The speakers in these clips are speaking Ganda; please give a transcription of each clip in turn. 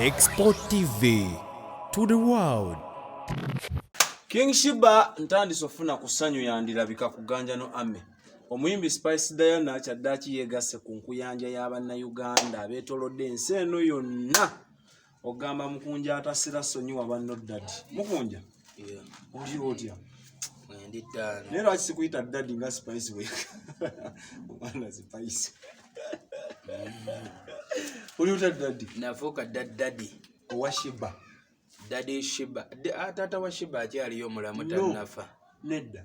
Export TV to the world. King Sheebah ntandise ofuna ku ssanyu yandirabika ku ganjano ame. Omuyimbi Spice Diana kyaddaaki yeegasse ku nkuyanja y'Abannayuganda abeetolodde ensi eno yonna. Ogamba Mukunja atasira sonyiwa banno ddadi. Mukunja? Oli otya? Naye lwaki sikuyita ddadi nga Spice weka? Omwana Spice. Oli otya ddadi? Nafuuka ddadi. Owa Sheebah. Daddy Sheebah. Taata wa Sheebah akyaliyo mulamu tannafa. Nedda.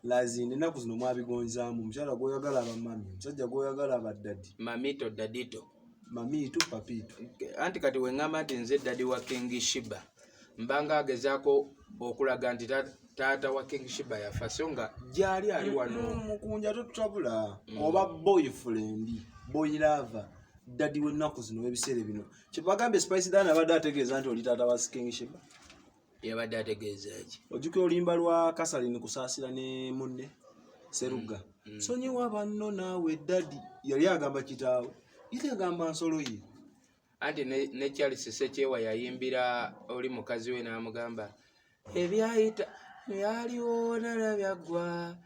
Lazini ennaku zino mwabigonzaamu. Omukyala gw'oyagala abamami, omusajja gw'oyagala abaddadi. Mamito dadito. Mamitu papitu. Anti kati we ngamba nti nze daddy wa King Sheebah, mbanga agezaako okulaga nti taata wa King Sheebah yafa, so nga gyali ali wano. Mukunja totutabula. Oba boyfriend, boy lover, daddy w'ennaku zino w'ebiseera bino. Kyebagambe Spice Diana abadde ategeeza nti oli taata wa King Sheebah. Yabadde ategeeza ki? Ojjukira oluyimba lwa Kasalini kusaasira ne munne Serugga. Sonyiwa banno naawe daddy. Yali agamba kitaawe. Yali agamba nsolo ye. Anti ne Charles Sekyewa yayimbira oli mukazi we n'amugamba ebyayita byaliwo nala byaggwa.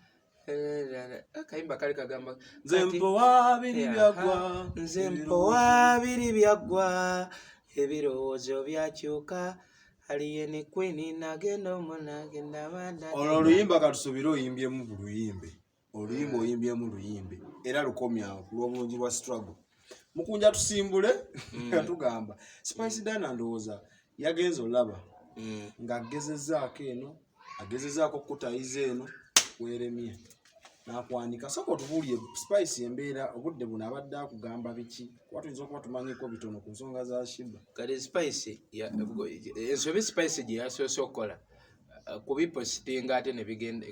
Akayimba kali kagamba nze mpowa biri byagwa, nze mpowa biri byagwa, ebirowoozo byakyuka, aliye ne Queen nagenda omunagenda banda. Olwo oluyimba katusubire oyimbyemu mu luyimbe. Oluyimba oyimbyemu luyimbe. Era lukomyawo ku lw'obulungi bwa struggle. Mukunja tusimbule tugamba Spice Diana ndowooza yagenze olaba ng'agezezzaako eno, agezezzaako kutayiza eno weeremye n'akwanika. Sooka otubuulire Spice embeera obudde buno abadde akugamba biki? Kuba tuyinza okuba tumanyiko bitono ku nsonga za Sheebah. Kati Spice ensobi Spice gye yasoose okukola kubipositinga ate ne bigenda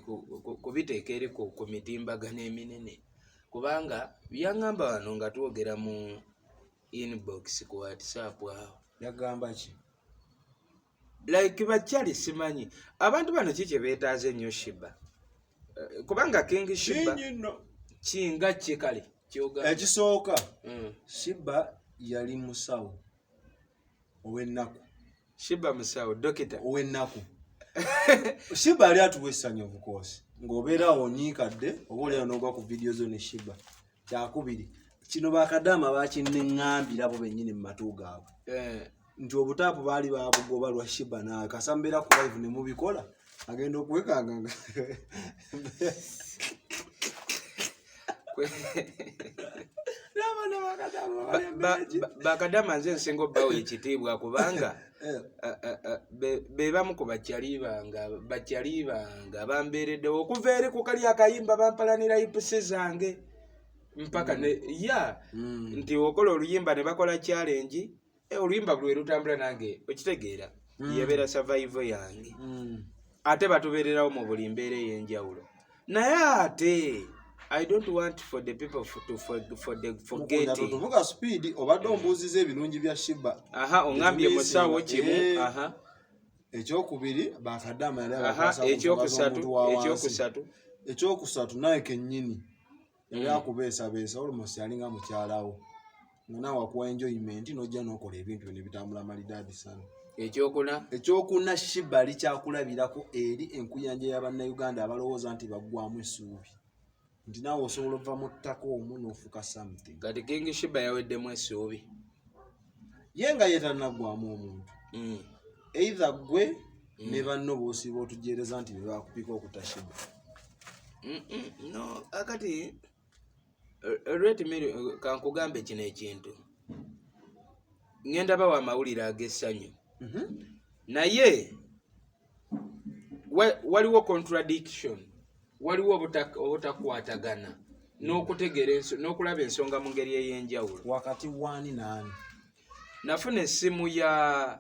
kubiteeka eri ku mitimbagano eminene. Kubanga byangamba wano nga twogera mu inbox ku WhatsApp awo. Yagamba ki? Like bakyali simanyi. Abantu bano kiki beetaaze ennyo Sheebah? Kubanga King Sheebah kinga kikale kyogamba. Ekisooka Sheebah yali musawo ow'ennaku. Sheebah musawo dokita ow'ennaku. Sheebah ali atuwa essanyu obukoosi. Ng'obeera awo onyiikadde oba oli n'ogwa ku vidiyo zo ne Sheebah. Kyakubiri kino bakadaama bakinneŋŋambira bo bennyini mu matu gaabwe. Nti obutaapu baali baabugoba lwa Sheebah nawe kasambeera ku live ne mubikola agenda okuwekanga. Bakadaama nze nsinga obbawo ekitiibwa kubanga be bamu ku bakyali banga bambeereddewo okuva eri ku kali akayimba bampalanira hipusi zange mpaka nti okola oluyimba ne bakola challenge. Oluyimba lwe lutambula nange okitegeera yebeera survival yange. Ate batubeererawo mu buli mbeera ey'enjawulo. Naye ate I don't want for the people to forget. Tuvuga speed obadde ombuuziza ebirungi bya Sheebah. Ongambye musawo kimu. Ekyokubiri bakadaama yali ekyokusatu naye kennyini yali akubeesabeesa almost yalinga mukyalawo. Naawe wakuwa enjoyment n'ojja n'okola ebintu bino bitambula malidaadi sana. Ekyokuna Sheebah ali kyakulabirako eri enkuyanja y'Abannayuganda abalowooza nti baggwamu essuubi. Nti naawe osobola ova mu ttaka omwo n'ofuuka something. Kati King Sheebah yaweddemu essuubi. Ye nga yeetannaggwamu omuntu. Either gwe ne banno b'osiiba otujeereza nti be baakupika okuta Sheebah. No, akati kankugambe kino ekintu. Ngenda bawa amawulire ag'essanyu. Naye waliwo contradiction. Waliwo obutakwatagana n'okutegeera n'okulaba ensonga mu ngeri ey'enjawulo. Wakati wani naani? Nafuna essimu ya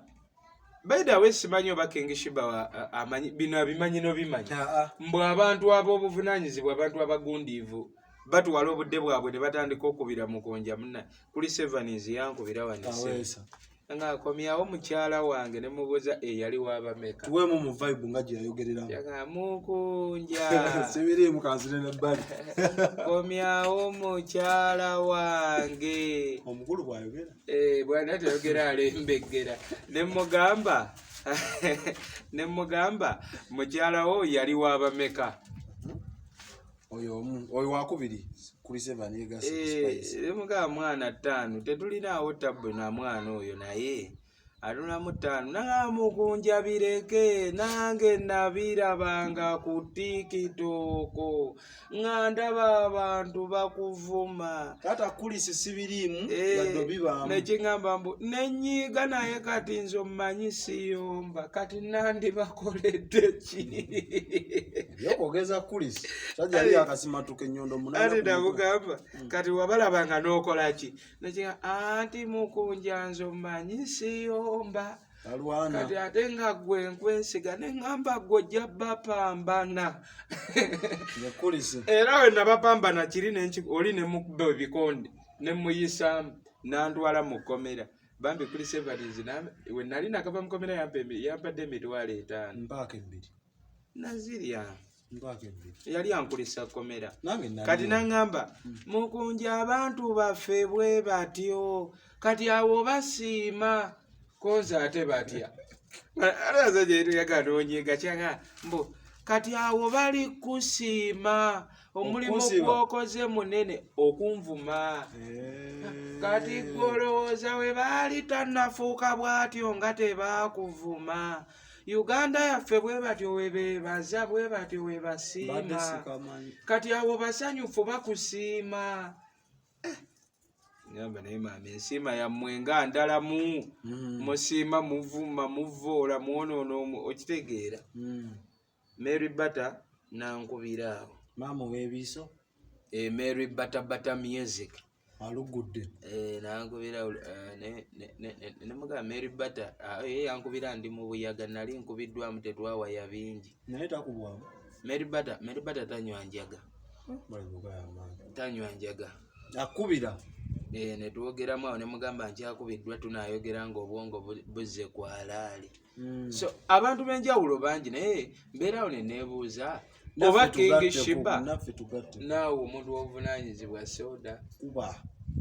by the way simanyi oba King Sheebah amanyi bino abimanyi n'obimanyi. Mbwe abantu ab'obuvunaanyizibwa, abantu abagundiivu batuwala obudde bwabwe ne batandika okubira Mukunja munna kuli Sevens yankubira wanise. nga komyawo mukyala wange ne mubuuza yali wabameka tuwemu mu vibe nga gye yayogereramu yaga Mukunja sibiriimu kansire nebbali komyawo mukyala wange omukulu bw'ayogera bwana tayogera alembeggera ne mugamba mukyalawo yali wabameka oyo wakubiri kuli 7 yegasi mugamba mwana 5 tetulinaawo tabwe na mwana oyo naye atulamu 5 nanga Mukunja bireke nange nabirabanga ku tikitoko nga ndaba abantu bakuvuma kata kulisi sibiriimu yaddo bibaamu nekingamba mbu nenyiiga naye kati nze omumanyi siyomba kati nandi bakoledde ki yokwogeza kulisi sajja yali akasimatuka ennyondo ate nakugamba kati wabalabanga n'okola ki nekingamba anti Mukunja nze omumanyi siyomba kati ate nga gwe nkwesiga neŋŋamba ggwe bapambana era we nabapambana kiri oli ne mukuba ebikonde ne muyisaamu nantwala mu kkomera bambi kuli 7 we nali nakava mu kkomera yampadde emitwalo 5 mpaaka 2 nazirya mpaaka 2 yali ankulisa kkomera kati naŋŋamba Mukunja abantu baffe bwe batyo kati awo basiima konza ate batya araza jetu yaganonyiga kyanga mbo kati awo bali kusiima omulimu gwokoze munene okunvuma kati golowooza we baali tannafuuka bwatyo nga tebakuvuma Uganda yaffe bwe batyo we beebaza bwe batyo we basiima kati awo basanyufu bakusiima ngamba naye maama ensiima yammwe nga ndalamu musiima muvuma muvoola mwonoona okitegeera Mary Butter nankubira awo maama weebiiso Mary Butter music alugudde nankubira ne mugamba Mary Butter ye yankubira ndi mu buyaga nali nkubiddwamu tetwawaya bingi naye takubwamu Mary Butter tanywa njaga akubira netwogeramu awo ne mugamba nkyakubiddwa tunayogera ng'obwongo buzze kwalaali so abantu b'enjawulo bangi naye mbeerawo ne neebuuza oba King Sheebah naawe omuntu w'obuvunaanyizibwa soda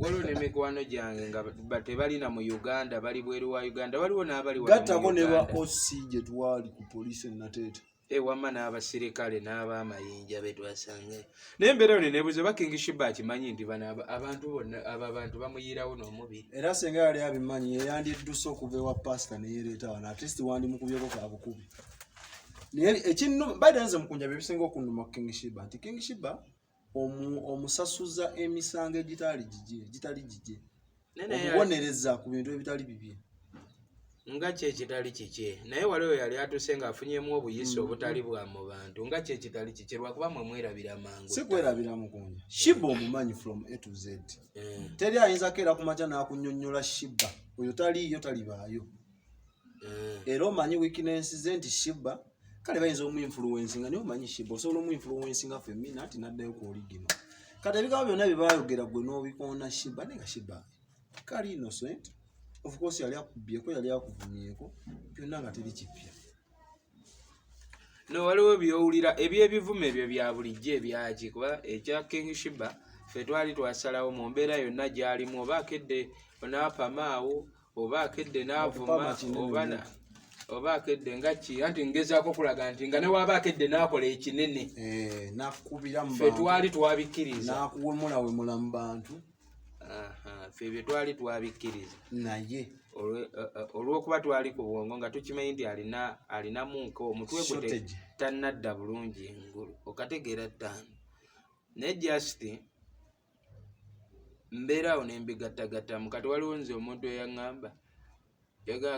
waliwo n'emikwano gyange nga tebalina mu Uganda bali bweru wa Uganda waliwo n'abali gattako ne ba OC gye twali ku poliisi enateete wamma n'abasirikale n'ab'amayinja betwasangayo naye mbeerawo ne neebuuza oba King Sheebah akimanyi nti abantu bonna abantu bamuyirawo n'omubiri era senga yali abimanyi yeyandidduse okuva ewa pasita neyereeta wano atleast wandimukubyeko kabukubi naye ekinno baidanze Mukunja byebisinga okunduma ku King Sheebah nti King Sheebah omusasuza emisango egitali gigye okubonereza ku bintu ebitali bibye nga kyekitali kikye naye waliwo yali atuse ng'afunyemu obuyisi obutali bwa mu bantu nga kyekitali kikye lwakuba mwe mwerabira mangu si kwerabira Mukunja Sheebah omumanyi from A to Z teri ayinza keera ku makya n'akunnyonnyola Sheebah oyo taliiyo talibaayo era omanyi weakness ze nti Sheebah kale bayinza omuinfluencinga naye omanyi Sheebah osobola omuinfluencinga femina ati n'addayo ku oligino kati ebigambo byonna bye baayogera gwe n'obikoona Sheebah naye nga Sheebah kali innocent of course yali akubyeko yali akuvumyeko byonna nga teri kipya no waliwo byowulira ebyebivume ebyo bya bulijjo ebyaki kuba ekya King Sheebah ffe twali twasalawo mu mbeera yonna gy'alimu oba akedde onaapamaawo oba akedde n'avuma oba akedde nga ki anti ngezaako kulaga nti nga ne waaba akedde n'akola ekinene nakubira mu ffe twali twabikkiriza nakuwemulawemula mu bantu ffe bye twali twabikkiriza naye olw'okuba twali ku bwongo nga tukimanyi nti alinamuko omutwe gwe tannadda bulungi engulu okategeera 5 naye just mbeerawo nembigattagattamu kati waliwo nze omuntu eyaŋŋamba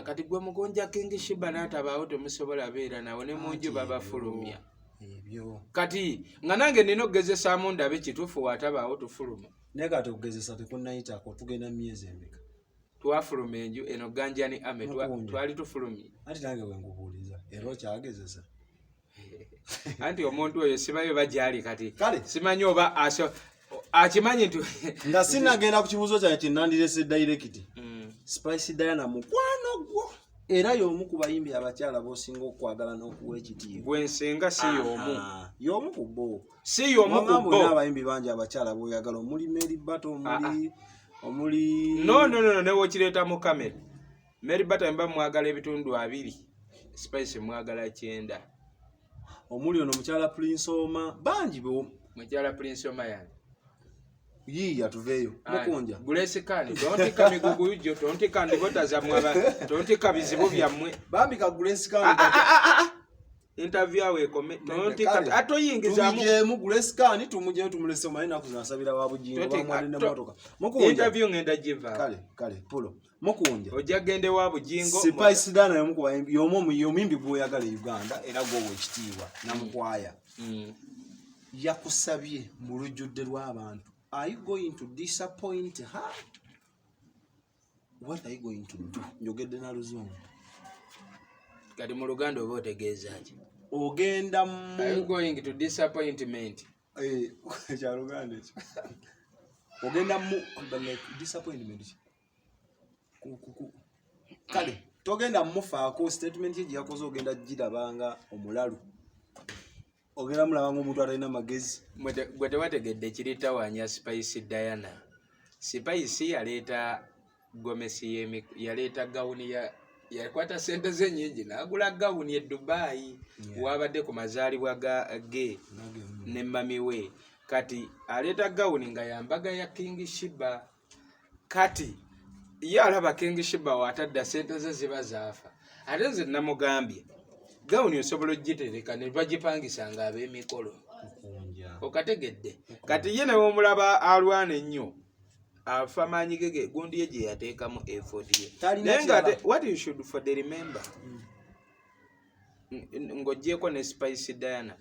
kati gwe Mukunja King Sheebah n'atabaawo temusobola beera nawe ne munju babafulumya kati nga nange nina okugezesaamu ndabe kituufu waatabaawo tufuluma naye kati okugezesa tekunnayitako tugenda myezi emeka twafuluma enju eno ganjani ame twali tufulumye anti nange wengubuuliza era okyagezesa anti omuntu oyo sibayo bagyali kati simanyi oba akimanyi nti nga sinagenda ku kibuuzo kyange kye nandirese direct Spice Diana mukwano gwo era y'omu ku bayimbi abakyala b'osinga okwagala n'okuwa ekitiibwa. Gwe nsenga si y'omu. Y'omu ku bo. Si y'omu ku bo. Abayimbi bangi abakyala b'oyagala omuli Mary Bato omuli no newo kireeta mu kamera. Mary Bato mba mwagala ebitundu 2, Spice mwagala 9. Omuli ono mukyala Prince Oma bangi bo. Mukyala Prince Oma yani. Yiya tuveeyo Mukunja. Gulesikani tontika migugu jo tontika ndibota za mwaba tontika bizibu byammwe. Bambi ka Gulesikani. Interview awe kome tontika atoyingiza mu Gulesikani tumuje tumulese omayina kuzasabira wabujingo bamwali ne motoka. Mukunja. Interview ngenda jiva. Kale pulo. Mukunja. Ojagende wabujingo. Spice Diana y'omu ku bayimbi yomimbi bw'oyagala Uganda era gwowe ekitiibwa namukwaya. Yakusabye mu lujjudde lw'abantu. Are you going to disappoint her? What are you going to do? Njogedde na Luzungu. Kati mu Luganda oba otegeezaki? Ogenda mu... Are you going to disappointment? Kya Luganda ekyo. Ogenda mu... like disappointment. Kale, togenda mufaako statement ye yakoze ogenda girabanga omulalu. Ogera mulabanga omuntu atalina magezi. Gwe tewategedde kiritawaanya Spice Diana. Spice yaleeta gomesi yaleeta gawuni yakwata sente ze nnyingi n'agula gawuni e Dubai. Wabadde ku mazaalibwa ge ne mami we. Kati aleeta gawuni nga yambaga ya King Sheebah. Kati ye alaba King Sheebah watadda sente ze ziba zaafa. Ate nze namugambye gawuni osobola ogitereka ne bagipangisanga ab'emikolo. Okategedde. Kati ye nawe omulaba alwana ennyo. Afa maanyi gege gundi ye gye yateekamu effort ye. Naye nga what you should for the remember. Ng'oggyeko ne Spice Diana.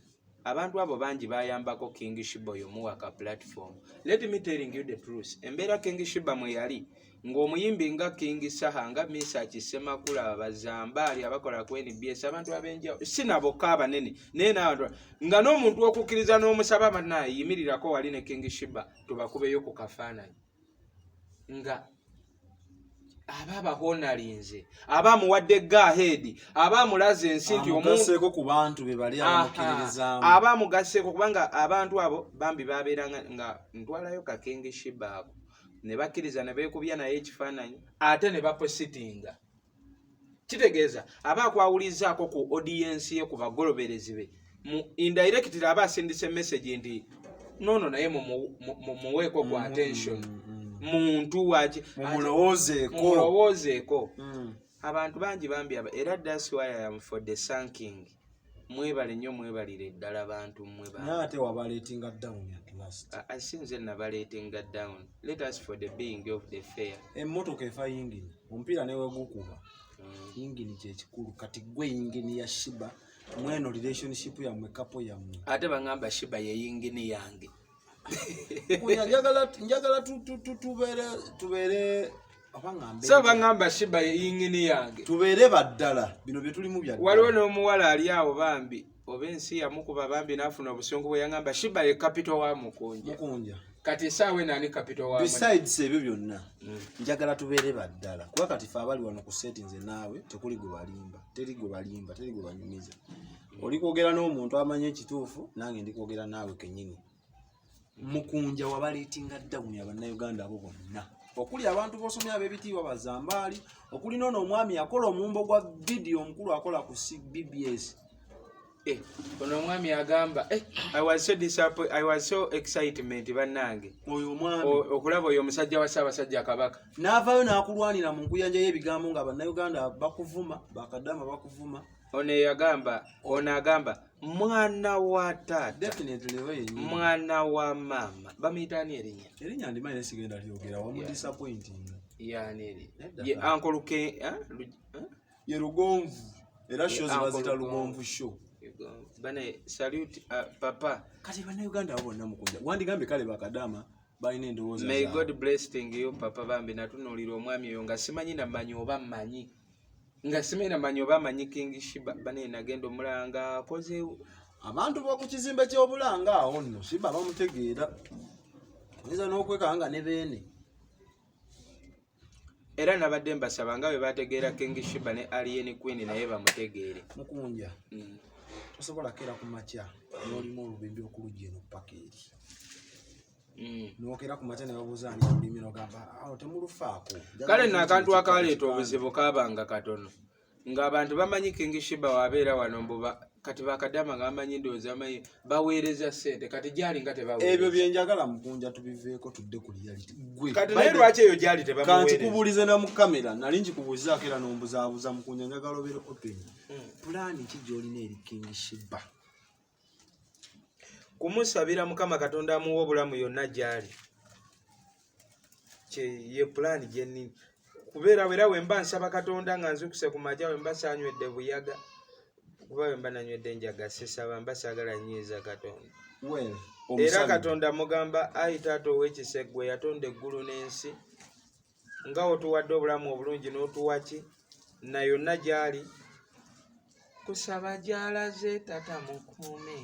Abantu abo bangi bayambako King Sheebah y'omuwaka platform. Let me telling you the truth. Embeera King Sheebah mwe yali ng'omuyimbi nga King Saha nga Misa Kisemakula abazambaali abakola ku NBS abantu abenjawulo sinabokka abanene naye n'abantu nga n'omuntu okukkiriza n'omusaba bannaye yimirirako wali ne King Sheebah tubakubeyo ku kafaananyi nga ababahonalinze abamuwadde gaheedi abamulaze ensi nti omugaseeko ku bantu be bali abamukkiririzaamu abamugaseeko kubanga abantu abo bambi babeeranga nga ntwalayo ka King Sheebah ne bakkiriza ne beekubya naye ekifaananyi ate ne bapositinga. Kitegeeza aba akwawulizaako ku audience ye ku bagoloberezi be mu indirectly aba asindise message nti nono naye muweeko ku attention muntu waki mulowoozeeko. Abantu bangi bambi era that's why I am for the thanking. Mwebale nnyo mwebalire ddala abantu ate wabaleetinga down at last. Asinze nabaleetinga down. Let us for the being of the fair. Emmotoka efa yingini omupiira newe gukuba yingini kyekikulu kati gwe yingini ya Sheebah mweno relationship yammwe kapo yammwe ate baŋŋamba Sheebah ye yingini yange. njagala tubeere so baŋŋamba Sheebah ye yingini yange tubeere baddala bino bye tulimu bya waliwo n'omuwala ali awo bambi oba ensi yamukuba bambi n'afuna obusungu bwe yaŋŋamba Sheebah ye capital wa Mukunja. Kati saawe nani capital wa besides ebyo byonna njagala tubeere baddala kuba kati fe abali wano ku settings naawe tekuli gwe balimba teri gwe banyumiza oli kwogera n'omuntu amanya ekituufu nange ndi kwogera naawe kennyini. Mukunja wabaleetinga down abannayuganda abo bonna okuli abantu bosomye ab'ebitiibwa bazambaali okuli noono omwami yakola omumbo gwa video omukulu akola ku BBS. Ono omwami agamba I was so excitement bannange oyo omwami okulaba oyo omusajja wa Ssaabasajja Kabaka n'avaayo n'akulwanira mu nkuyanja y'ebigambo nga bannayuganda bakuvuma bakadama bakuvuma. Ono agamba mwana wa taata definitely mwana wa mama bamuyitaani erinnya ndimanyi nesigenda lyogera wamudisappointing yani ye uncle ke ye Lugonvu era shows bazita Lugonvu show bane salute papa kati bannayuganda abo bonna Mukunja wandigambe kale bakadama balina endowooza may God blessing you papa bambi natunuulira omwami oyo nga simanyi namanyi oba mmanyi nga simena manyo bamanyi King Sheebah bane nagenda omulanga akoze abantu b'oku kizimbe ky'obulanga awo nno Sheebah bamutegeera oyinza n'okwekanga ne beene era nabadde mbasaba nga bwe bategeera King Sheebah ne Alien Queen naye bamutegeere. Mukunja tosobola kera ku makya n'olimu olubimbi okulujja eno paka eri n'okera ku makya ne babuuza ani olulimi n'ogamba awo temulufaako. Kale nno akantu akaleeta obuzibu kaabanga katono ng'abantu bamanyi King Sheebah wabeera wano mbuba kati bakadama nga bamanyi ndowooza bamanyi baweereza ssente kati gyali nga tebaweereza. Ebyo bye njagala Mukunja tubiveeko tudde ku reality. Kati naye lwaki eyo gyali tebamuweereza? Kanti kubuulize na mu kamera nali nkikubuuzizaako era n'ombuzaabuza Mukunja njagala obeere open. Pulaani ki gy'olina eri King Sheebah? Kumusabira Mukama Katonda amuwa obulamu yonna gy'ali. Ye pulaani gye nnina. Kubeera wera we mba nsaba Katonda nga nzukuse ku makya we mba saanywedde buyaga. Kuba we mba nanywedde njaga sisaba mba saagala nnyiiza Katonda. Era Katonda mugamba ayi taata ow'ekisa ggwe yatonda eggulu n'ensi nga otuwadde obulamu obulungi n'otuwa ki na yonna gy'ali kusaba gy'alaze tata mukuume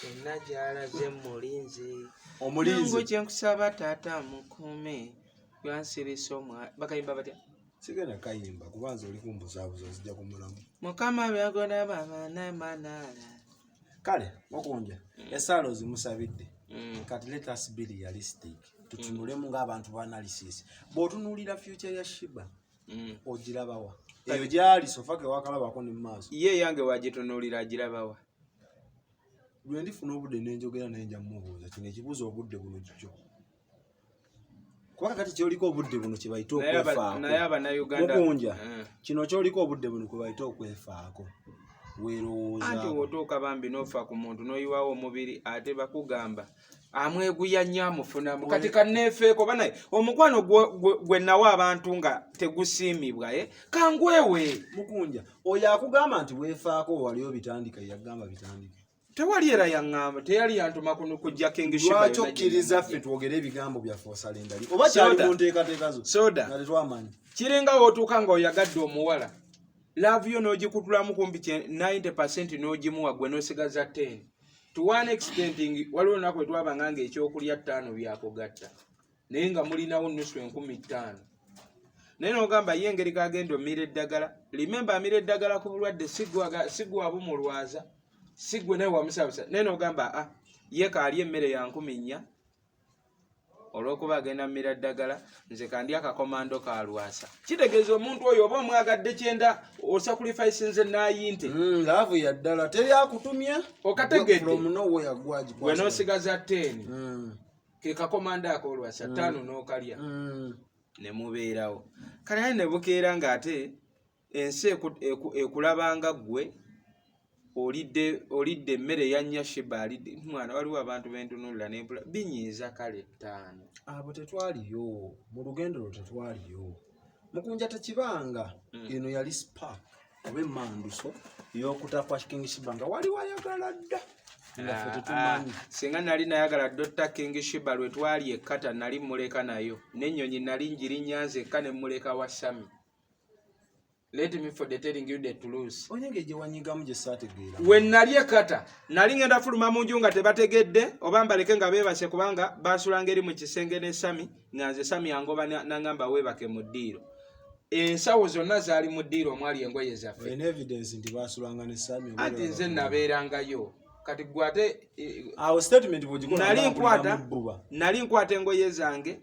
yonna gy'alaze mulinzi omulinzi kye nkusaba taata mukuume yansirisa bakayimba batya sigenda kayimba kubanza oli kumbuzaabuza ozijja ku mulamu Mukama byagona bamana manala. Kale Mukunja esaala ozimusabidde kati let us be realistic tutunulemu ng'abantu ba analysis. Bw'otunuulira future ya Sheebah ogirabawa eyo gyali sofake wakalabako ne maaso ye yange wagitunuulira agirabawa lwe ndifuna obudde n'enjogera naye nja mmubuuza kino ekibuuzo obudde buno kikyo kuba kati kyoliko obudde buno kye bayita okwefaako naye Abannayuganda Mukunja kino kyoliko obudde buno kwe bayita okwefaako weerowooza anti wotuuka bambi n'ofa ku muntu n'oyiwawo omubiri ate bakugamba amweguya nnyo amufunamu kati kanneefeeko banaye omukwano gwe nawa abantu nga tegusiimibwa kangwewe. Mukunja oyo akugamba nti weefaako waliyo bitandika yagamba bitandika tewali era yaŋŋamba teyali yantuma kujja King Sheebah lwaki okkiriza ffe twogere ebigambo byaffe osalendali oba kyali mu nteekateeka zo soda nga tetwamanyi kiringa wootuuka nga oyagadde omuwala laavu yo n'ogikutulamu kumpi 90% n'ogimuwa gwe n'osigaza 10 to one extent waliwo olunaku bwe twabanga nga ekyokulya 5 byakugatta naye nga mulinawo nnusu 15,000 naye n'ogamba ye engeri kagenda omira eddagala limemba amira eddagala ku bulwadde sigwa bumulwaza sigwe naye wamusabisa naye n'ogamba ye kaali emmere ya 4,000 olw'okuba agenda mmira ddagala nze kandi akakomando kalwasa kitegeeza omuntu oyo oba omwagadde kyenda osakulifaisi nze nayinte laavu ya ddala teri akutumya okategedde gwe n'osigaza 10 ke kakomando akolwasa 5 n'okalya ne mubeerawo kale aye ne bukeera ng'ate ensi ekulabanga ggwe olidde emmere ya nnya Sheebah alidde mwana waliwo abantu bentunuulira n'empula binyiiza kale 5 abo tetwaliyo mu lugendo lwo tetwaliyo Mukunja tekibanga eno yali spark oba emmanduso y'okutapwa King Sheebah nga wali wayagala dda ngaffe tetumanyi singa nali nayagala Dr. King Sheebah lwe twali ekkata nali muleka nayo n'ennyonyi nali njirinyanze ekka ne muleka wa Sami. Let me for the telling you the truth. Onyenge je wanyigamu je saategeera. When nali ekata, nali ngenda fuluma mu nju nga tebategedde oba mbaleke nga beebase kubanga basulanga eri mu kisenge ne Sami, nganze Sami angoba nangamba weebake mu ddiiro. Ensawo zonna zaali mu ddiiro omwali engoye zaffe. En evidence nti basulanga ne Sami. Ati nze nabeerangayo. Kati gwate awo statement bw'ogikola nali nkwata engoye zange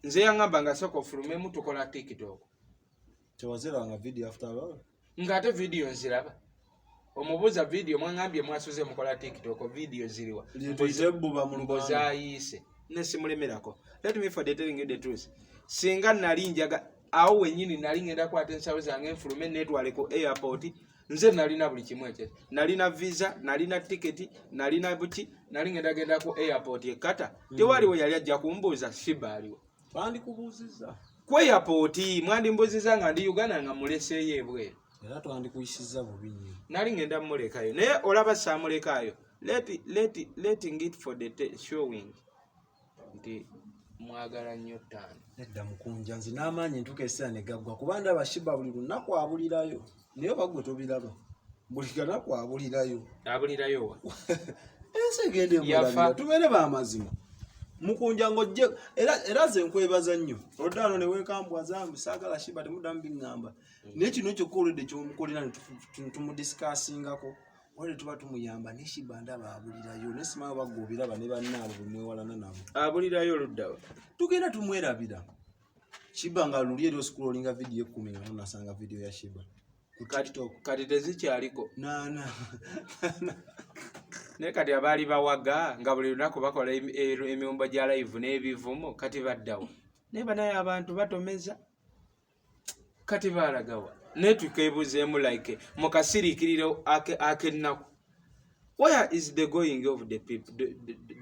nze yangamba nga soko fulumemu tukola TikTok. Tewaziranga video after all. Ngate video nziraba. Omubuza video mwangambye mwasuze mukola TikTok video ziriwa. Mbuba mu Mboza ayise. Nesimulemerako. Let me for the telling you the truth. Singa nali njaga awo wenyini nali ngenda kwata ensawo zange enfulume netwale ku airport. Nze nalina buli kimwe ekyo. Nalina visa, nalina ticket, nalina buki, nali ngenda genda ku airport ekata. Tewaliwo yali ajja kumbuuza Sheebah aliwo. Bandi kubuuziza. Ku airport mwandi mbuuziza nga ndi Uganda nga muleseeyo ebweru. Era twandi kuyisiza bubi nnyo. Nali ngenda mulekayo. Naye olaba saamulekayo. Letting it for the showing. Nti mwagala nnyo ttaano. Nedda Mukunja nze n'amaanyi entuuka essira ne gaggwa kuba ndaba Sheebah buli lunaku abulirayo. Naye bagwe tobiraba. Buli kanaku abulirayo. Abulirayo wa? Ensi egende mbulabira tubeere b'amazima. Mukunja ng'ojje era ze nkwebaza nnyo oluddaano ne weekambwa zambi saagala Sheebah temuddamu biŋŋamba naye kino kyokka olwedde kyomukolera ne tumudisikaasingako olwedde tuba tumuyamba ne Sheebah ndaba abulirayo ne simanyi oba ggwe obiraba ne bannaabo bwe mwewalana nabo abulirayo oluddawo tugenda tumwerabira Sheebah nga luli eri oscrollinga vidiyo 10 nga tunasanga vidiyo ya Sheebah kati tezikyaliko naana naye kati abaali bawaga nga buli lunaku bakola emyombo gya live n'ebivumo kati baddawo naye banaye abantu batomeza kati balagawa naye tukeebuzeemu like mu kasiriikiriro ak'ennaku where is the going of the people,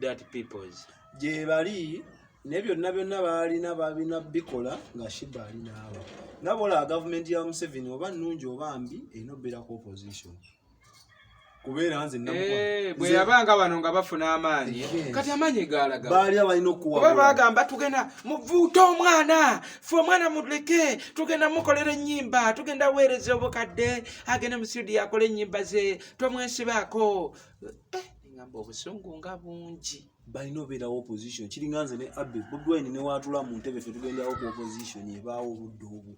that peoples gye bali ne byonna baalina babina bikola nga Sheebah ali naabo nabola gavumenti ya Museveni oba nnungi oba mbi erina obeerako opposition kubeera nze bwe yabanga bano nga bafuna amaanyi kati amaanyi gaalaga baali abalina okuwabula bagamba tugenda muvuuta omwana fe omwana muleke tugenda mukolera ennyimba tugenda weereza obukadde agenda mu studio akola ennyimba ze tomwesibaako ngamba obusungu nga bungi balina obeerawo opposition kiringa nze ne Abe Bobi Wine ne waatula mu ntebe ffe tugendawo ku opposition ebaawo obudde obwo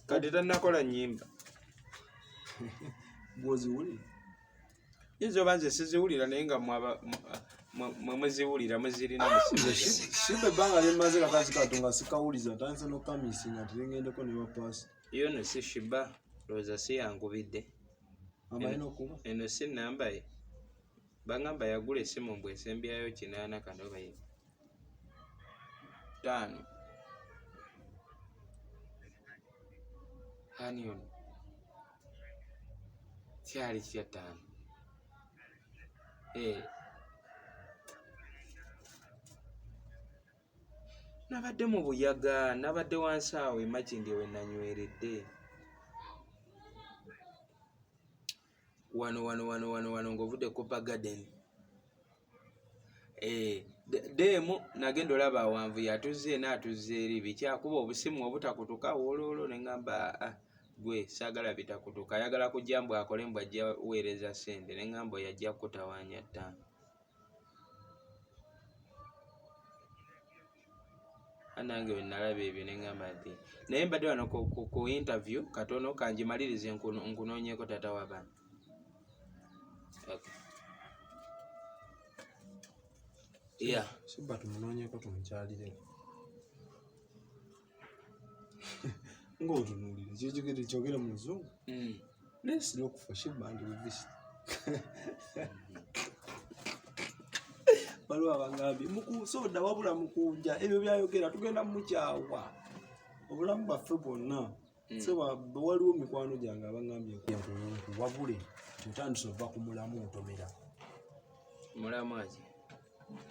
kati tannakola nnyimba bwoziwulira yinza oba nze siziwulira naye nga mwe muziwulira muzirina Sheebah ebbanga lyemmaze kakati kato nga sikawuliza ntandise n'okamisi nga tirengendeko ne bapaasi yo no si Sheebah lowooza si yankubidde amalina okuba eno si namba ye bangamba yagula essimu mbw esembyayo 8 kano baye 5 hani ono kyali kya 5 nabadde mu buyaga nabadde wansi awo emakindi we nanyweredde wano ng'ovudde Cooper Garden deemu nagenda olaba wanvu yatuzze n'atuzze eri bikyakuba obusimu obutakutuka wololo ne ngamba gwe saagala bitakutuka ayagala kujja mbw akole mbw ajja weereza ssente ne ngamba yajja kutawaanya 5 anange we nalaba ebyo ne ngamba nti naye mbadde wano ku interview katono kangimalirize nkunoonyeeko tata w'abaana. Okay. Yeah. Sheebah tumunoonyeeko tumukyalire ng'otunuulire kyogere mu luzungu nesira okufa Sheebah ndi bubisi baliwo abangambye mukusoda wabula mukunja ebyo byayogera tugenda mukyawa obulamu bwaffe bwonna so waliwo mikwano gyange abangambye wabule tutandise ova ku mulamu otomera mulamu aki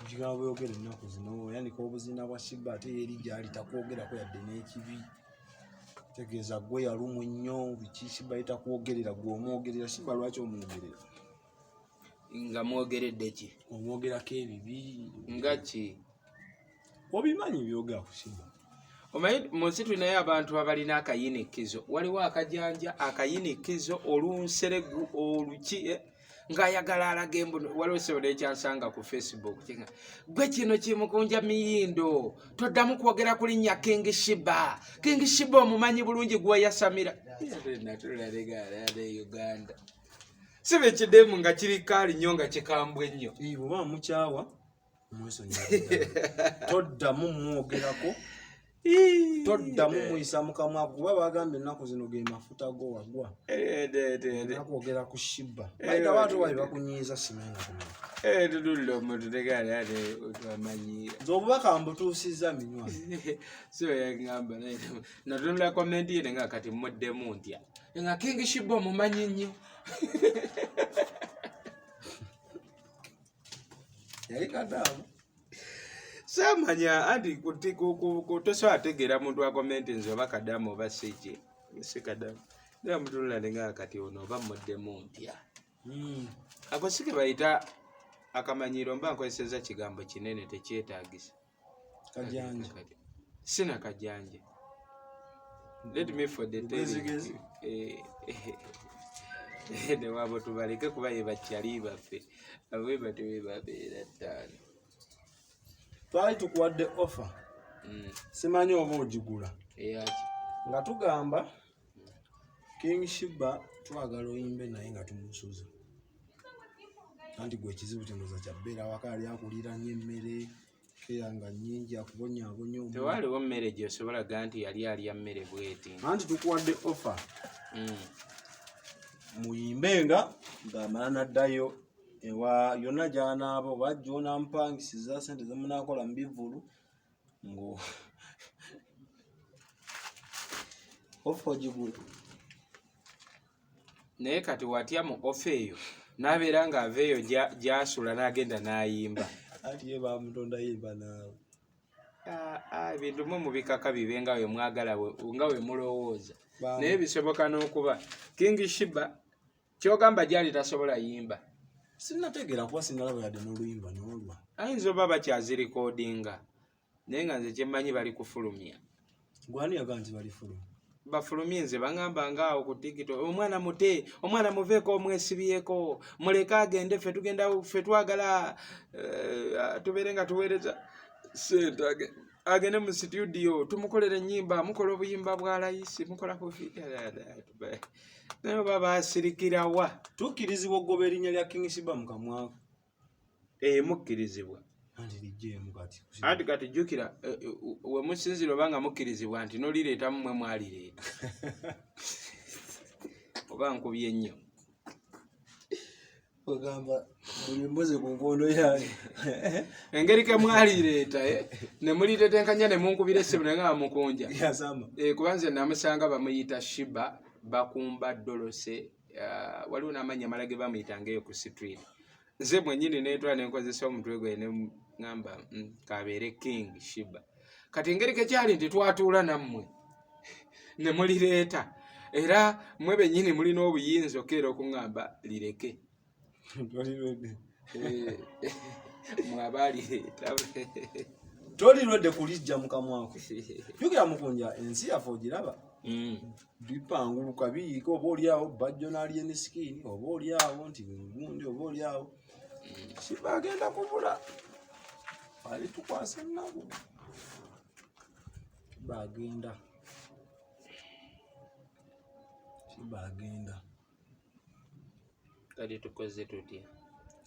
kigambo yogera ennaku zino yanika obuzina bwa Sheebah ate eri gyali takwogerako yadde n'ekibi tegeeza gwe yalumu nnyo biki Sheebah itakwogerera gwe omwogerera Sheebah lwaki omwogerera nga mwogeredde ki omwogerako ebibi nga ki obimanyi byogera ku Sheebah omanyi mu nsi tulinayo abantu abalina akayinikizo waliwo akayinikizo olunseregu oluki ng'ayagala alaga embuno waliwo sebo nekyansanga ku Facebook gwe kino kimukunja miyindo toddamu kwogera ku linnya King Sheebah omumanyi bulungi gweyasamira natulalegaalade Uganda sibe ekidemu nga kirikaali nnyo nga kikambwe ennyo bwoba mukyawa mwesonyiwa toddamu mwogerako toddamu muyisa mukamwa kuba bagambye ennaku zino ge mafuta go wagwa nakwogera ku Sheebah bayita bantu bali bakunyiiza simenga tudulira omuntu tegaali otwamanyira nze obubaka mbutuusizza minywa so yagamba natunula komenti ye nga kati muddemu ntya nga King Sheebah omumanyi nnyo yali kadaamu samanya anti tosobola ategeera muntu akomenti nze oba kadamu oba siki si kadamu naye mutunula nga kati ono oba muddemu ntya ako si ke bayita akamanyiiro mba nkozeseza kigambo kinene tekyetaagisa kajanja sina kajanja let me for the telling ne wabo tubaleke kuba ye bakyali baffe abo batwe babeera ttaano twali tukuwadde offer simanyi oba ogigula nga tugamba King Sheebah twagala oyimbe naye nga tumusuza anti gwe ekizibu kinoza kyabbeera waka ali akulira nnyo emmere keya nga nnyingi akubonyaabonya omu tewaliwo mmere gyosobola ga nti yali alya mmere bweti anti tukuwadde offer muyimbenga ng'amala n'addayo ewa yonna gy'anaaba oba gy'onampangisiza sente zemunaakola mu bivulu ngo offer ogigula naye kati watya mu ofa eyo n'abeera ng'ava eyo gy'asula n'agenda n'ayimba anti ye bamutonda yimba naawe ebintu mwe mubikaka bibe nga we mwagala nga we mulowooza naye bisoboka n'okuba King Sheebah kyogamba gyali tasobola yimba sinnategeera kuba sinnalaba yadde n'oluyimba n'olwa ayinza oba bakyazirikodinga naye nga nze kyemmanyi bali kufulumya gwani yaga nti bali fulumya bafulumye nze baŋŋamba ngaawo ku tikito omwana mute omwana muveeko omwesibyeko muleke agende ffe twagala tubeere nga tuweereza sente agende mu studio tumukolere ennyimba mukola obuyimba bwa layisi mukola naye oba basirikirawa tukkirizibwa okugoba erinnya lya King Sheebah mu kamwako mukkirizibwa anti kati jjukira we musinzira oba nga mukkirizibwa nti nolireeta mumwe mwalireeta oba nkubye nnyo ogamba buli mbuzi ku nkondo yayo engeri ke mwalireeta ne mulitetenkanya ne munkubira essimu naye nga Omukunja kuba nze namusanga bamuyita Sheebah bakumba dolose waliwo n'amannya amala ge bamuyitangaeyo ku street nze mwennyini neetwala nenkozesa omutwe gwe neŋŋamba kabeere King Sheebah kati engeri ke kyali nti twatuula nammwe ne mulireeta era mwe bennyini mulina obuyinza okeera okuŋŋamba lireke mwabalireeta tolirwedde kulijja mu kamwako jjukira Mukunja ensi yaffe ogiraba bipanguluka biyiika oba oliawo bajjo n'alya enisikini oba oliawo nti gundi oba oliawo Sheebah agenda kubula ali tukwasa ennaku Sheebah agenda kati tukoze tutya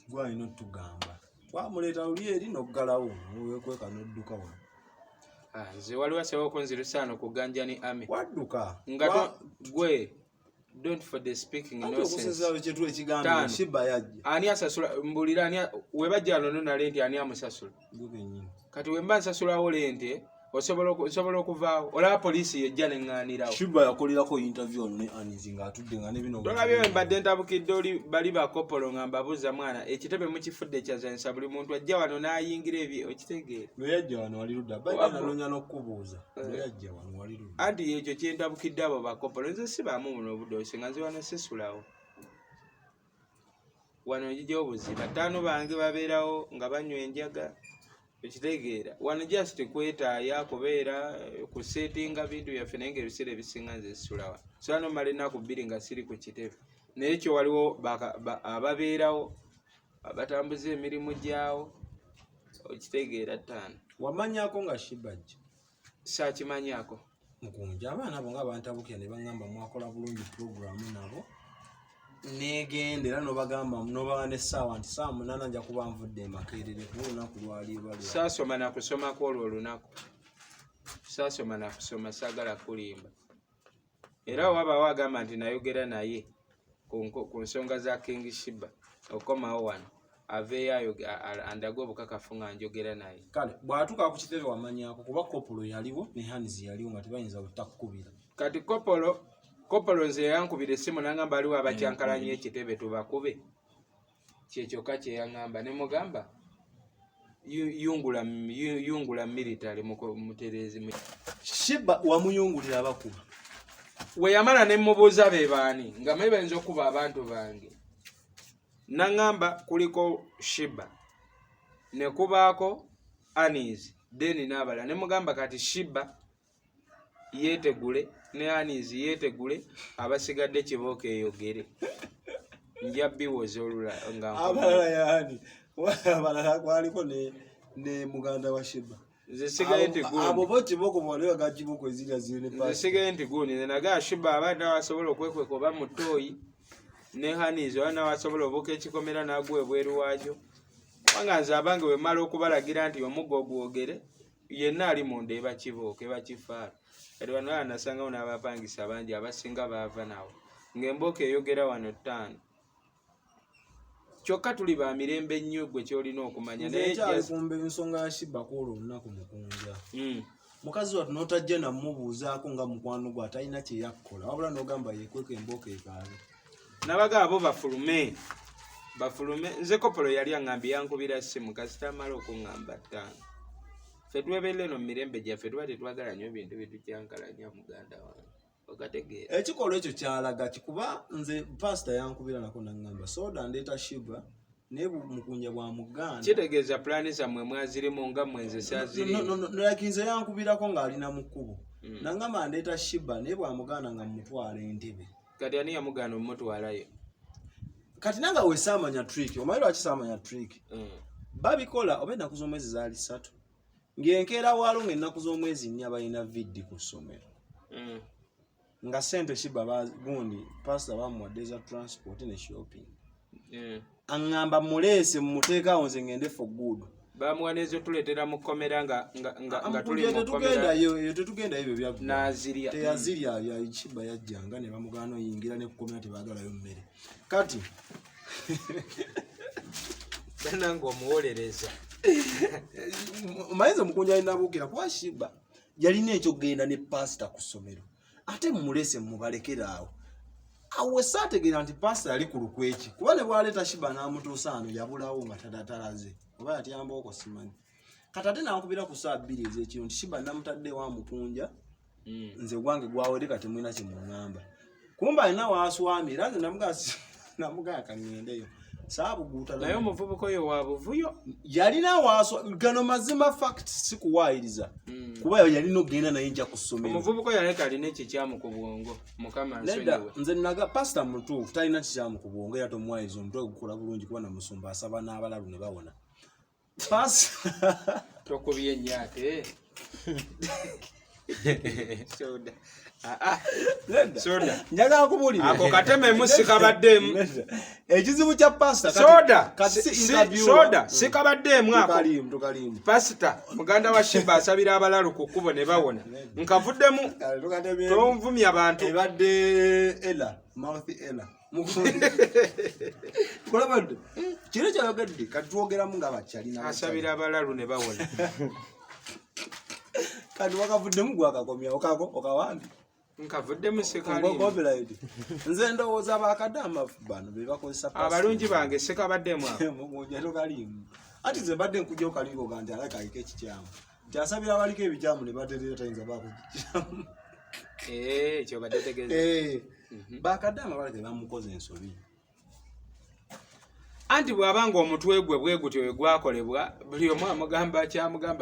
gwalina otugamba twamuleeta luli eri n'oggalawo wekweka n'odduka wano nze waliwo asobola okunzirusaano kuganjani ami wadduka nga gwe don't for the speaking nonsense Sheebah yajja ani asasula mbulira webajja lono nale nti ani amusasula kati wemba nsasulawo lente osobola okuvaawo olaba poliisi yejja neŋŋaanirawo Sheebah yakolirako interview ne anizi ng'atudde nga nebino tolabye we mbadde ntabukidde oli bali bakopolo nga mbabuuza mwana ekitebe mukifudde kyazanyisa buli muntu ajja wano n'ayingira ebyo okitegeera yajja wano wali ludda bananonya n'okukubuuza yajja wano wali ludda anti ekyo kyentabukidde abo bakopolo nze sibaamu buno obudoosi nga nze wano sisulawo wano njijjawo buziba ttaano bange babeerawo nga banywa enjaga ekitegeera wano just kwetaaya kubeera kusetinga bintu byaffe naye ng'ebiseera ebisinga nze sisulawa so wano mala ennaku bbiri nga siri ku kitebe naye ekyo waliwo ababeerawo abatambuza emirimu gyawo okitegeera ttaano wamanyako nga Sheebah ajja saakimanyako Mukunja abaana abo nga bantabukira ne baŋŋamba mwakola bulungi puroguramu nabo negenda era nobagamba nobawa n'essaawa nti 8 nja kuba nvudde emakerere kuba olunaku lwalibalwa saasoma nakusomako olwo olunaku saasoma nakusoma saagala kulimba era wabaawo agamba nti nayogera naye ku nsonga za King Sheebah okomawo wano aveeyo andaga obukakafu nga njogera naye kale bw'atuuka ku kitebe wamanyako kuba kopolo yaliwo ne Hanzi yaliwo nga tebayinza butakukubira kati kopolo nze yankubira essimu n'angamba aliwo abakyankalanya ekitebe tubakube kyekyokka kyeyaŋŋamba ne mugamba yungula military muterezi Sheebah wamuyungulira abakuba we yamala ne mubuuza be baani nga mayi bayinza okuba abantu bange naŋŋamba kuliko Sheebah ne kubaako Anis deni n'abala ne mugamba kati Sheebah yeetegule ne Anis yeetegule abasigadde kibooka eyogere nja biwoza olula nga abalala yaani abalala kwaliko ne muganda wa Sheebah. Nze sigaye nti guuni. Abo bo kiboko bwalewa ga kiboko ezira zine Nze pasta. sigaye nti guuni. Nze naga Sheebah abadde asobola okwekweka oba mu ttooyi ne hanizo wana wasobola obuka ekikomera n'agwa ebweru waakyo. Wanga nze abange bwe mmala okubalagira nti omuggo ogwogere yenna ali munda eba kibooka eba kifaala. Kati wano nasangawo n'abapangisa bangi abasinga baava nawo. Ng'embooka eyogera wano 5. Kyokka tuli ba mirembe nnyo gwe kyolina okumanya. Naye kyali kumbe ensonga ya Sheebah kwolwo olunaku Mukunja. Mukazi wattu n'otajja namubuuzaako nga mukwano gwe atalina kye yakkola wabula n'ogamba yeekweka embooka ekaabe. Nabaga abo bafulume. Nze kopolo yali aŋŋambye yankubira ssimu kasita amala okuŋŋamba 5. Ffe twebeerera eno mu mirembe gyaffe tuba tetwagala nnyo ebintu bitukyankalanya muganda wange. Okategeera. Ekikolwa ekyo kyalaga kikuba nze pasita yankubira nako naŋŋamba soda ndeeta Sheebah naye Mukunja bwa muganda. Kitegeeza pulaani zammwe mwazirimu nga mwenze saazirimu. Nolakinze yankubirako ng'alina mu kkubo. Naŋŋamba ndeeta Sheebah naye bwa muganda nga mmutwala entebe. Kati ani yamugaana omutwalayo? Kati nange we saamanya trick. Omanyi lwaki saamanya trick? Babikola oba ennaku z'omwezi zaali 3. Ng'enkeera waalo ng'ennaku z'omwezi 4 balina viddi ku ssomero. Nga sente Sheebah gundi pastor bamuwadde za transport ne shopping. Aŋŋamba muleese mumuteekaawo nze ngende for good. Bamuwa n'ezo tuleetera mu kkomera nga tuli mu kkomera. Tetugenda ebyo bya n'azirya. Teyazirya ya Sheebah yajjanga ne bamugaana oyingira ne kkomera tebaagalayo mmere. Kati bannange omuwolereza. Omanyi nze Mukunja alina buukira kuba Sheebah yalina ekyokugenda ne pastor ku ssomero. Ate mumulese mubalekera awo. Awo saategeera nti pastor yali ku lukweki. Kuba ne bwaleeta Sheebah n'amutuusa ano yabulawo nga tadatalaze. Oba yatyambaoko simanyi. Kati ate n'ankubira ku saa 2 ez'ekiro nti Sheebah namutadde wa Mukunja. Nze gwange gwawedde kati mwina kye muŋŋamba. Kumba alina waaswami era nze namugaa kangendeyo. Saabuguuta naye omuvubuka oyo wa buvuyo. Yalina waaswa gano mazima fact sikuwaayiriza. Kuba yalina okugenda naye nja ku ssomero. Omuvubuka oyo aleka alina ekikyamu ku bwongo. Mukama nsonyiwe. Nze naga pastor mutuufu talina kikyamu ku bwongo era tomwayiza omutwe ogukola bulungi kuba namusumba asaba n'abalalu ne bawona. Tokubye nnyaate. Soda. Soda. Njagala kubulira. Ako kateme musikabaddeemu. Ekizibu kya pastor soda sikabaddeemu ako. Tukalimu. Pastor muganda wa Sheebah asabira abalalu ku kkubo ne bawona. Nkavuddemu. Tonvumya abantu. Ebadde Ella, mouth Ella. Kulabadde. Kino kyayogedde kati twogeramu ng'abakyalina. Asabira abalalu ne bawona. Kati wakavuddemu gwakakomya okawambi. Nkavuddemu sekalimu. Nze ndowooza bakadama bano be bakozesa pastor. Abalungi bange sekabaddemu ako. Mukunja tokalimu. Ati nze mbadde nkujja okalingo ganti alaka ayike ekikyamu. Nti asabira abaliko ebikyamu ne baterera tayinza bakukikyamu. Ekyo badde tegeeza. Bakadama baleke bamukoze ensobi. Anti bw'abanga omutwe gwe bwe gutyo we gwakolebwa buli omu amugamba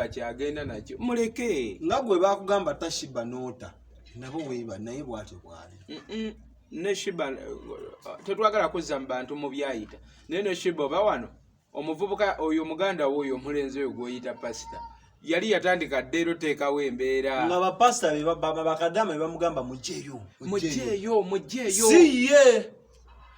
kyagenda nakyo muleke. Nga gwe bakugamba ta Sheebah noota nabo weeba naye bw'atyo bwali. Ne Sheebah tetwagala kuzza mu bantu mu byayita naye ne Sheebah oba wano omuvubuka oyo muganda we oyo omulenzi oyo gw'oyita pastor yali yatandika ddeero teekawo embeera. Nga bapasita bakadama be bamugamba mujjeeyo. Si ye.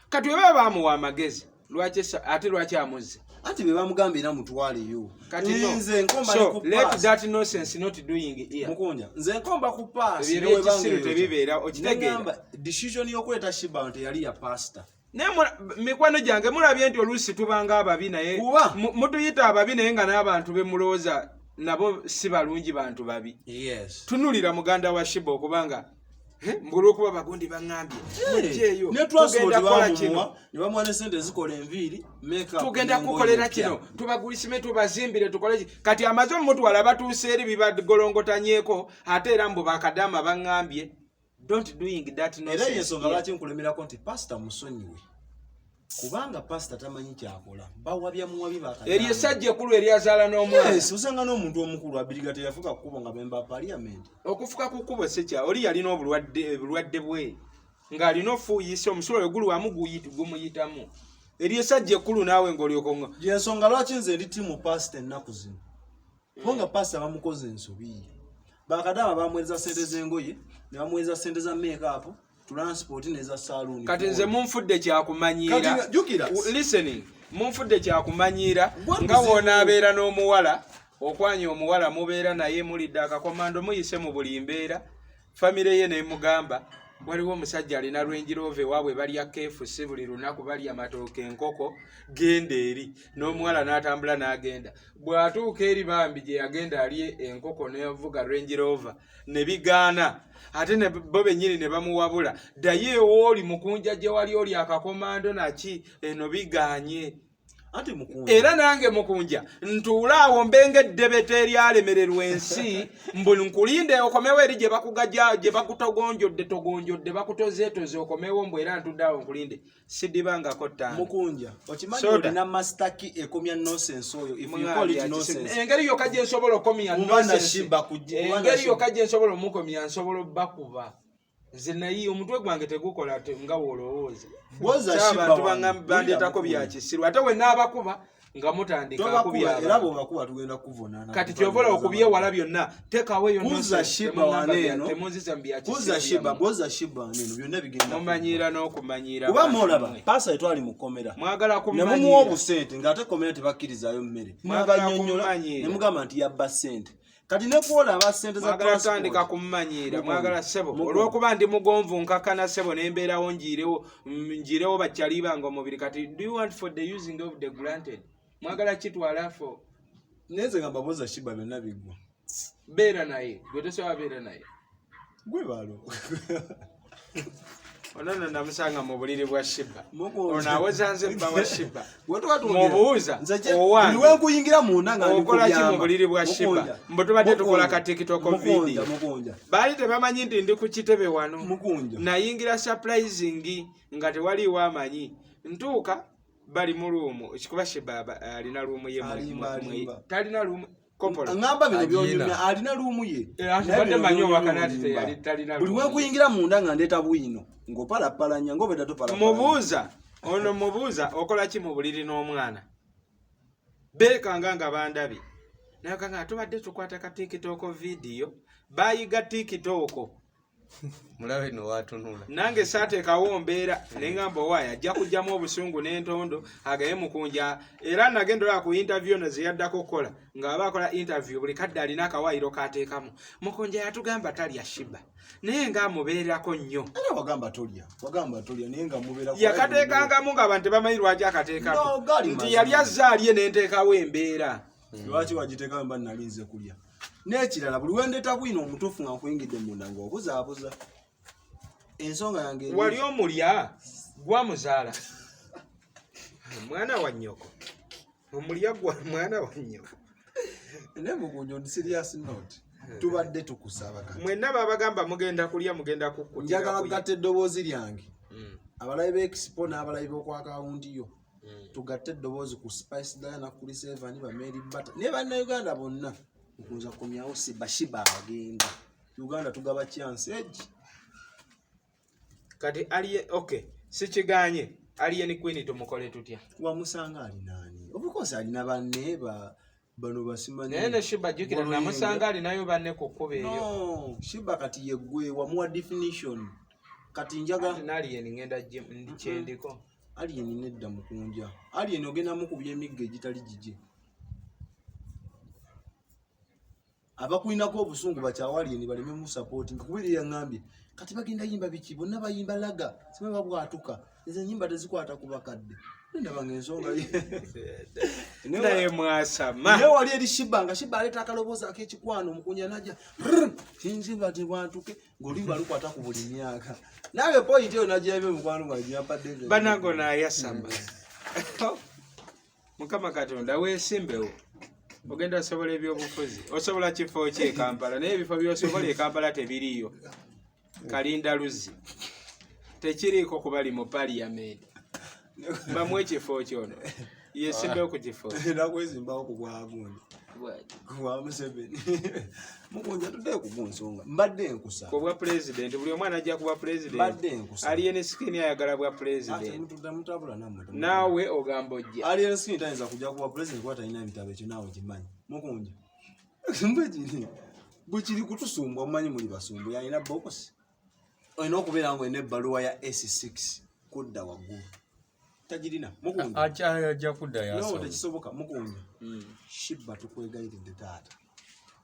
Kati we baba bamuwa amagezi. Lwaki amuzze? Ati be bamugamba era mutwaleyo. Kati nze nkomba ku pass. Let that nonsense not doing here. Mukunja nze nkomba ku pass. Ebyo ekisiru tebibeera okitegeera. Decision y'okweta Sheebah nti yali ya pastor. Ne mikwano gyange mulabye nti oluusi tubanga ababi naye mutuyita ababi naye nga n'abantu bemulowooza nabo si balungi bantu babi. Yes. Tunulira muganda wa Sheebah okubanga mbulookuba bagundi baŋŋambye mujjeeyo tugenda kukola kino ne bamuwa ne sente zikola enviiri tugenda kukolera kino tubagulisime tubazimbire tukole kati amaze omutwala batuuse eri bibagolongotanyeeko ate era mbu bakadama baŋŋambye don't doing that nonsense. Era yensonga lwaki nkulemerako nti pastor musonyiwe kubanga pastor tamanyi kyakola bawabya muwabi bakadama eri essajja ekkulu eryazaala n'omwana. Osanga n'omuntu omukulu abiriga teyafuka kukubo nga bemba parliament. Okufuka ku kkubo sekya oli yalina obulwadde bwe ng'alina ofuuyisa omusulo ogulu wamu gumuyitamu eri essajja ekkulu naawe ng'olyokonga. Yensonga lwaki nze ndi timu pastor ennaku zino Ponga pasta bamukoze ensobi. Bakadaba bamweza sente z'engoye, ne bamweza sente za make-up, transport neza saloon. Kati nze munfudde kyakumanyira. Listening. Munfudde kyakumanyira nga wona abeera n'omuwala, okwanya omuwala mubeera naye mulidde akakomando muyise mu buli mbeera. Famire ye ne mugamba waliwo omusajja alina Range Rover wabwe balya KFC buli lunaku balya amatooke enkoko genda eri n'omuwala n'atambula n'agenda bw'atuuka eri bambi gye yagenda alye enkoko n'evuga Range Rover ne bigaana ate ne bo bennyini ne bamuwabula ddayo ewooli Mukunja gye wali oli akakomando naki eno bigaanye. Era nange Mukunja ntuula awo mbenga eddebete eryalemererwa ensi mbuli nkulinde okomewo eri gye bakugajja gye bakutogonjodde bakutozeetoze okomewo mbwe era ntudde awo nkulinde sidibangako ttaano. Mukunja okimanyi olina mastaki ekomya nonsense oyo if you call it nonsense engeri yokka gye nsobola okomya nonsense engeri yokka gye nsobola omukomya nsobola obbakuba nze naye omutwe gwange tegukola nga wolowooza abantu bandeetako byakisiru ate we n'abakuba nga mutandika era bw'obakuba tugenda kuvunaana kati kyovola okubyewala byonna tekawo eyo kuza Sheebah waneeno kuza Sheebah waneeno byonna bigenda mumanyira n'okumanyira kuba mwolaba paasa etwali mu komera mwagala kumanyira ne mumuwa obusente ng'ate komera tebakkirizayo mmere mwagala nnyonnyola ne mugamba nti yabba ssente kati ne kuola aba sente za mwagala tandika kumumanyira mwagala sebo olw'okuba ndi mugonvu nkakana sebo n'embeerawo njirewo bakyali bange omubiri kati do you want for the using of the granted mwagala kitwala fo neze ngamba boza Sheebah byonna biggwa beera naye gwe tosobola beera naye gwe balo onono namusanga mu buliri bwa Sheebah ono awezanze bba wa Sheebah mubuuza owange niwe nkuyingira munda nga okola ki mu buliri bwa Sheebah mbu tubadde tukola ka TikTok video baali tebamanyi nti ndi ku kitebe wano nayingira surprising nga tewaliiwo amanyi ntuuka bali mu luumu kikuba Sheebah alina luumu ye talina luumu ngamba bino byonyumya alina luumu ye badde manyi owakanati teyali talina buli wenkuyingira munda nga ndeeta bwino ng'opalapalanya ng'obedda topalapalanya mubuuza okola ki mu buliri n'omwana beekanga nga bandabye naye kanga tubadde tukwata ka TikTok video baayiga TikTok mulabe no watunula nange saateekawo mbeera nengamba owaayo ajja kujjamu obusungu n'entondo agaye Mukunja era nagenda ku interview no ze yaddako okukola ng'aba akola interview buli kadde alina akawaayiro kaateekamu Mukunja yatugamba talya Sheebah naye ng'amubeerako nnyo era wagamba tolya naye nga mubeerako yakateekangamu ng'abantu tebamanyi lwaki akateekako nti yali azzaalye n'enteekawo embeera lwaki wagiteekawo mba nalinze kulya n'ekirala buli wendeeta bwino omutuufu nga nkuyingidde munda ng'obuzaabuza ensonga yange wali omulya gwamuzaala mwana wa nnyoko omulya gwa mwana wa nnyoko ne Mukunja on serious note tubadde tukusaba kati mwenna babagamba mugenda kulya mugenda kukkuta njagala kugatta eddoboozi lyange abalayi b'Expo n'abalayi b'oku akawunti yo tugatte eddoboozi ku Spice Diana kuli Seven ba Mary Butter ne bannayuganda bonna okuza kumyawo Sheebah agenda Uganda tugaba chance egi kati aliye okay sikiganye aliye ni Queen tumukole tutya wamusanga ali nani obukozi alina banne bano basimanyi ne Sheebah jukira namusanga ali nayo banne kukuba eyo no Sheebah kati yeggwe wamuwa definition kati njaga nali ngenda ndi kyendiko ali nedda Mukunja ali ogenda mu kubye emigge gitali jije abakuinako obusungu bakyawali ni balime mu support nkubiri yangambye kati bagenda yimba biki bonna bayimba laga sima babwatuka ezo nyimba tezikwata kubakadde nenda bange ensonga naye mwasama ne wali eri Sheebah nga Sheebah aleta akaloboza ak'ekikwano Mukunja najja sinzimba tibwantuke ng'olimba lukwata ku buli myaka nawe point eyo najjabe mukwano gwa nyampadde banago nayasama Mukama Katonda weesimbewo ogenda osobola ebyobufuzi osobola kifo kye Kampala naye ebifo by'osobola e Kampala tebiriyo kalinda luzi tekiriiko kubali mu parliament bamu ekifo kyono yesimbewo ku kifo nakwezimbawo ku bwagundi kwa Museveni Mukunja tudde ku nsonga mbadde enkusa ku bwa president buli omwana ajja kuba president alien skin ayagala bwa president mutabula namwe nawe ogamba ojja alien skin tayinza kujja kuba president kwa talina ebitabo ekyo nawe kimanyi Mukunja mbagini bukiri kutusumba omanyi muli basumbu yalina bokosi olina okubeera nga olina ebbaluwa ya S6 kudda waggulu tagirina Mukunja ajja kudda no tekisoboka Mukunja Sheebah tukwegayiridde taata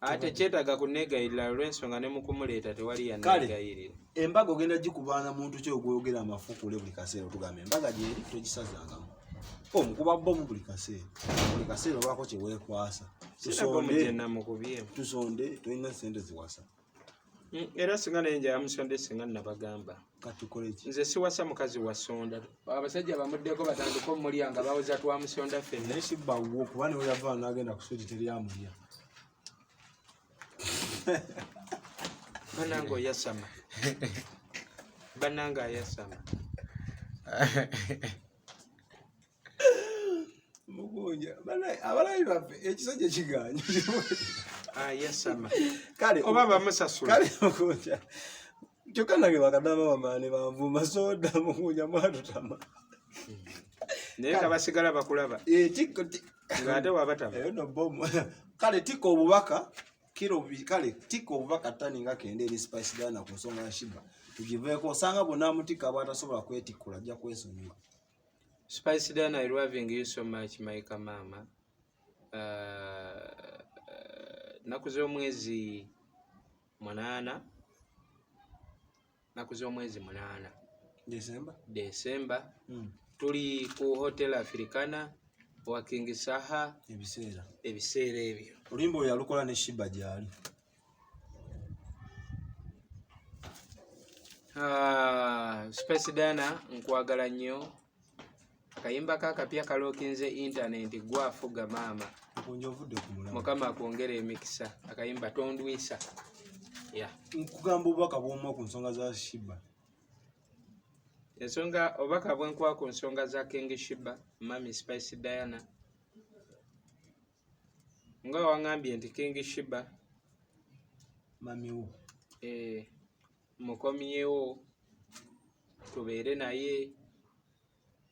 ate kyetaaga kunegayirira olw'ensonga ne mukumuleeta tewali yanegayirira embaga ogenda gikubaana muntu ki ogwogera amafukule buli kaseera otugamba embaga gyeri togisazangamu omukuba bbomu buli kaseera obaako kyeweekwasa tusonde tolina sente ziwasa era singa naye nja yamusonde singa nabagamba katukoleki nze siwasa mukazi wasonda abasajja bamuddeko batandika omulya nga bawoza twamusonda ffenna naye Sheebah wo kuba niwe yavaa n'agenda ku soji teryamulya banange oyasama banange ayasama Mukunja abalabi baffe ekisajja kiganye ayasama kale oba bamusasula kale Mukunja kyokka nange bakadama bamaane banvuma soda Mukunja mwatutama naye kabasigala bakulaba tikko ng'ate wabatama eyo no bomu kale tikko obubaka kale tikko obubaka ttani nga kende eri Spice Diana ku nsonga ya Sheebah tugiveeko osanga bonna amutikka bw'atasobola kwetikkula ajja kwesonyiwa. Spice Diana, I loving you so much, my mama. Nakuze omwezi munana. December. Tuli ku Hotel Africana wa King Sheebah ebiseera ebyo. Olimbo yalukola ne Sheebah gyali. Spice Diana nkwagala nnyo. Akayimba kakapya kalookinze internet gwafuga mama. Mukama akwongera emikisa. Akayimba tondwisa. Yeah. Nkugamba obubaka bw'omu ku nsonga za Sheebah. Ensonga obubaka bwenkwa ku nsonga za King Sheebah, mami Spice Diana. Nga wangambye nti King Sheebah mami wo. Mukomyewo tubeere naye.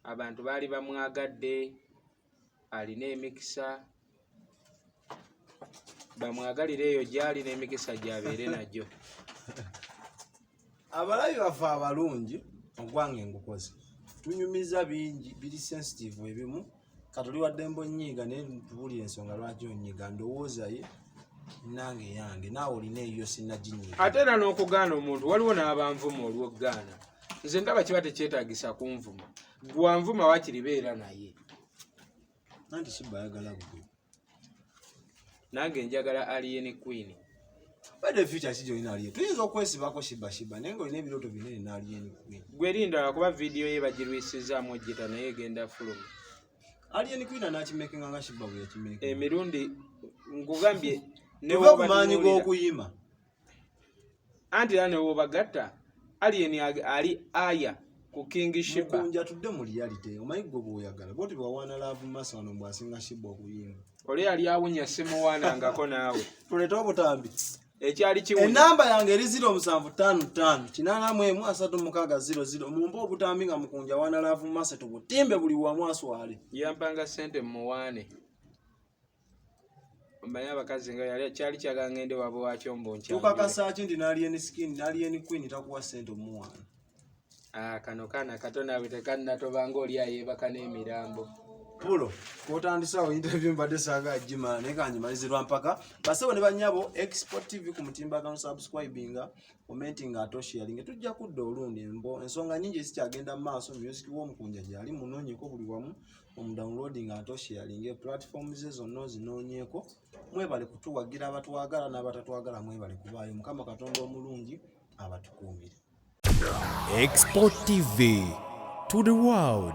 Abantu baali bamwagadde alina emikisa bamwagalire eyo gyali n'emikisa gyabeere najjo. Abalabi baffe abalungi ogwange ngukoze tunyumiza bingi biri sensitive ebimu katuli wadde mbonyiiga naye tubulira ensonga lwaki onyiiga ndowooza ye nange yange naawe olina eyo sinnaginyiiga ate era n'okugaana omuntu waliwo n'abanvuma olw'okgaana nze ndaba kiba tekyetaagisa kunvuma gwanvuma wakiribeera naye nanti Sheebah ayagala bwe nange njagala Alien Queen badde future kijjo ina Alien tuyinza okwesibako Sheebah naye ng'olina ebirooto binene na Alien Queen gwerinda kuba vidiyo ye bagirwisizaamu ojjita naye egenda fuluma Alien Queen anakimekinga nga Sheebah bwe yakimekinga emirundi nkugambye newo kumaanyi gw'okuyima anti era newobagatta Alien ali aya ku King Sheebah. Mukunja tudde mu reality omanyi gwe bw'oyagala bwoti bwawaana laavu maaso wano bw'asinga Sheebah okuyimba oli yali awunya simuwaanangako naawe tuleeta obutambi ekyali kiwunya enamba yange eri 0755 mumpe obutambi nga Mukunja waana laavu maaso tubutimbe buli wamu aswale yampanga sente muwaane omanyi abakazi nga yali kyali kyaga ngende wabwe wakyombo nkyali tukakasaaki nti Alien Queen takuwa sente omuwaana kano kaana kato naawe tekannatobanga oli ayeebaka n'emirambo pulo kwotandisawo interview mbadde saaga agimala naye kanyimalizirwa mpaka basewo ne bannyabo Export TV ku mutimbagano subscribinga commenting ate sharing tujja kudda olundi ensonga nyingi zikyagenda mu maaso music w'Omukunja gyali munoonyeko buli wamu omudownloading ate sharing platform ze zonna ozinoonyeeko mwebale kutuwagira abatwagala n'abatatwagala mwebale kubaayo Mukama Katonda omulungi abatukuumire. Export TV to the world.